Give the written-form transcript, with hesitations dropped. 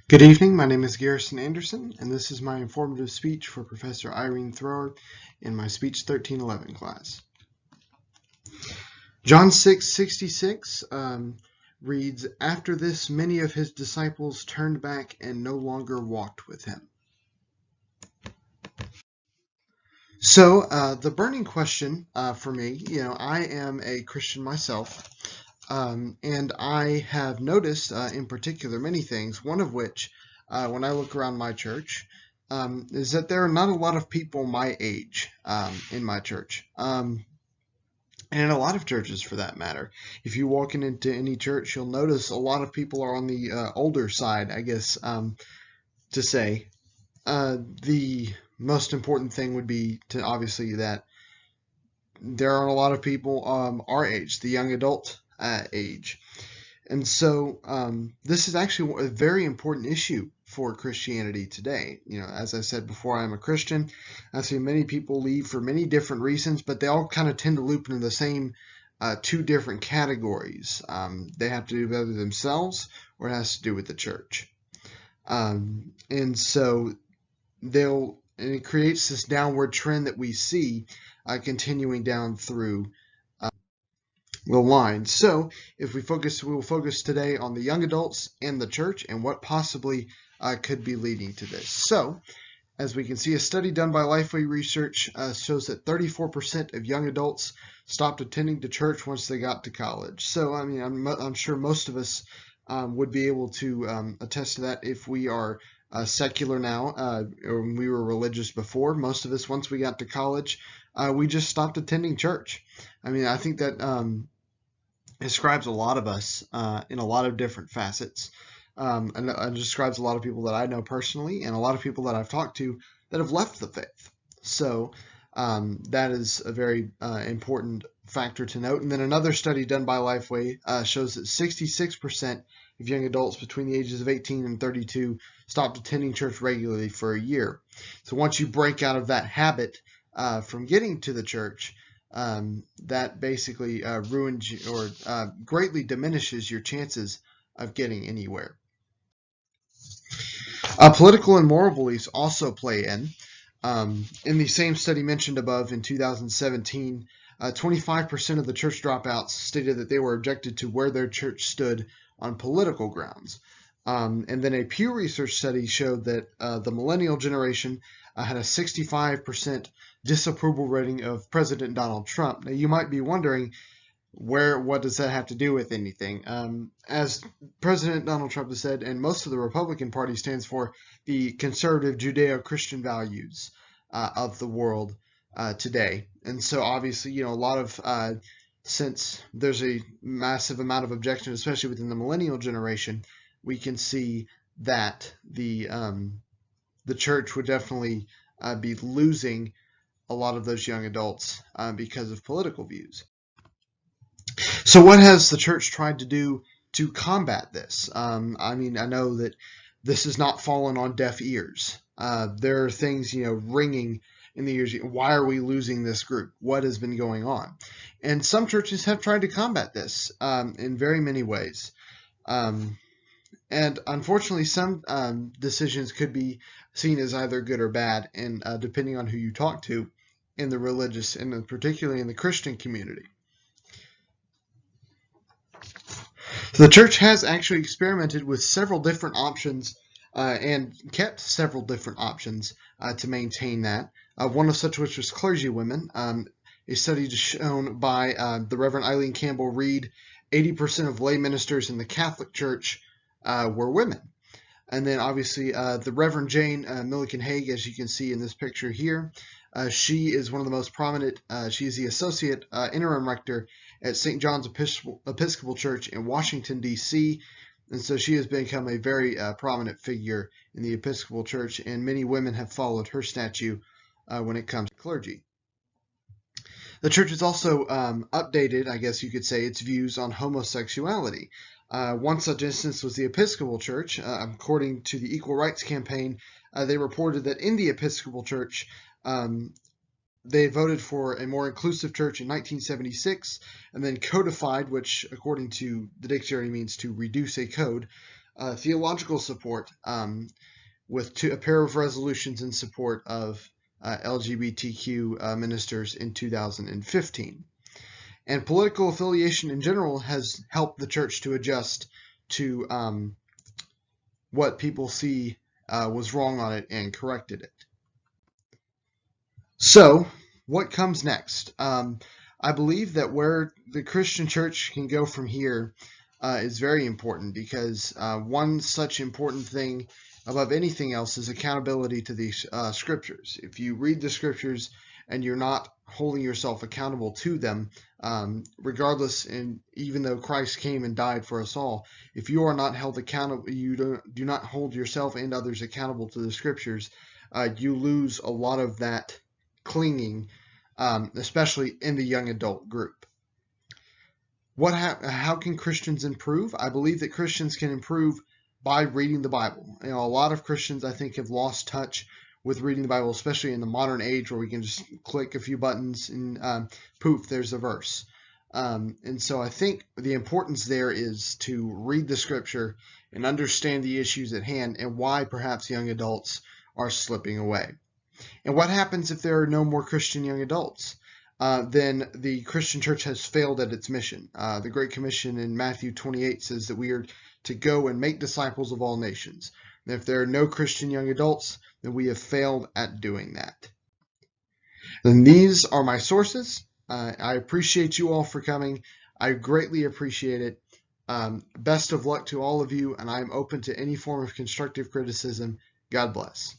Good evening, my name is Garrison Anderson, and this is my informative speech for Professor Irene Thrower in my Speech 1311 class. John 6:66 reads, "After this, many of his disciples turned back and no longer walked with him." So the burning question for me, I am a Christian myself, and I have noticed in particular many things, one of which, when I look around my church, is that there are not a lot of people my age in my church. And in a lot of churches for that matter. If you walk into any church, you'll notice a lot of people are on the older side, I guess, to say. The most important thing would be to obviously that there are a lot of people our age, the young adult age. And so this is actually a very important issue for Christianity today. As I said before, I'm a Christian. I see many people leave for many different reasons, but they all kind of tend to loop into the same two different categories. They have to do with themselves, or it has to do with the church. And so and it creates this downward trend that we see continuing down through the line. So if we will focus today on the young adults and the church and what possibly could be leading to this. So as we can see, a study done by Lifeway Research shows that 34% of young adults stopped attending the church once they got to college. So I mean, I'm sure most of us would be able to attest to that if we are secular now, or we were religious before. Most of us, once we got to college, we just stopped attending church. I mean, I think that describes a lot of us in a lot of different facets. And it describes a lot of people that I know personally and a lot of people that I've talked to that have left the faith. So that is a very important factor to note. And then another study done by Lifeway shows that 66% of young adults between the ages of 18 and 32 stopped attending church regularly for a year. So once you break out of that habit from getting to the church, that basically ruins or greatly diminishes your chances of getting anywhere. Political and moral beliefs also play in. In the same study mentioned above in 2017, 25% of the church dropouts stated that they were objected to where their church stood on political grounds. And then a Pew Research study showed that the millennial generation had a 65% disapproval rating of President Donald Trump. Now, you might be wondering, what does that have to do with anything? As President Donald Trump has said, and most of the Republican Party stands for the conservative Judeo-Christian values of the world today. And so obviously, a lot of, since there's a massive amount of objection, especially within the millennial generation, we can see that the church would definitely be losing a lot of those young adults because of political views. So what has the church tried to do to combat this? I mean, I know that this has not fallen on deaf ears. There are things, ringing in the ears. Why are we losing this group? What has been going on? And some churches have tried to combat this in very many ways. And unfortunately, some decisions could be seen as either good or bad, and depending on who you talk to in the religious and particularly in the Christian community. So the church has actually experimented with several different options and kept several different options to maintain that. One of such which was clergywomen. A study shown by the Reverend Eileen Campbell Reed, 80% of lay ministers in the Catholic Church were women. And then obviously the Reverend Jane Milliken Haig, as you can see in this picture here, she is one of the most prominent. She is the associate interim rector at St. John's Episcopal Church in Washington, D.C., and so she has become a very prominent figure in the Episcopal Church, and many women have followed her statue when it comes to clergy. The church has also updated, I guess you could say, its views on homosexuality. One such instance was the Episcopal Church. According to the Equal Rights Campaign, they reported that in the Episcopal Church, they voted for a more inclusive church in 1976 and then codified, which according to the dictionary means to reduce a code, theological support with a pair of resolutions in support of LGBTQ ministers in 2015. And political affiliation in general has helped the church to adjust to what people see was wrong on it and corrected it. So, what comes next? I believe that where the Christian church can go from here is very important, because one such important thing above anything else is accountability to the scriptures. If you read the scriptures and you're not holding yourself accountable to them, regardless, and even though Christ came and died for us all, if you are not held accountable, you do not hold yourself and others accountable to the scriptures, you lose a lot of that clinging, especially in the young adult group. How can Christians improve? I believe that Christians can improve by reading the Bible. A lot of Christians, I think, have lost touch with reading the Bible, especially in the modern age where we can just click a few buttons and poof, there's a verse. And so I think the importance there is to read the scripture and understand the issues at hand and why perhaps young adults are slipping away. And what happens if there are no more Christian young adults? Then the Christian church has failed at its mission. The Great Commission in Matthew 28 says that we are to go and make disciples of all nations. And if there are no Christian young adults, then we have failed at doing that. And these are my sources. I appreciate you all for coming. I greatly appreciate it. Best of luck to all of you, and I'm open to any form of constructive criticism. God bless.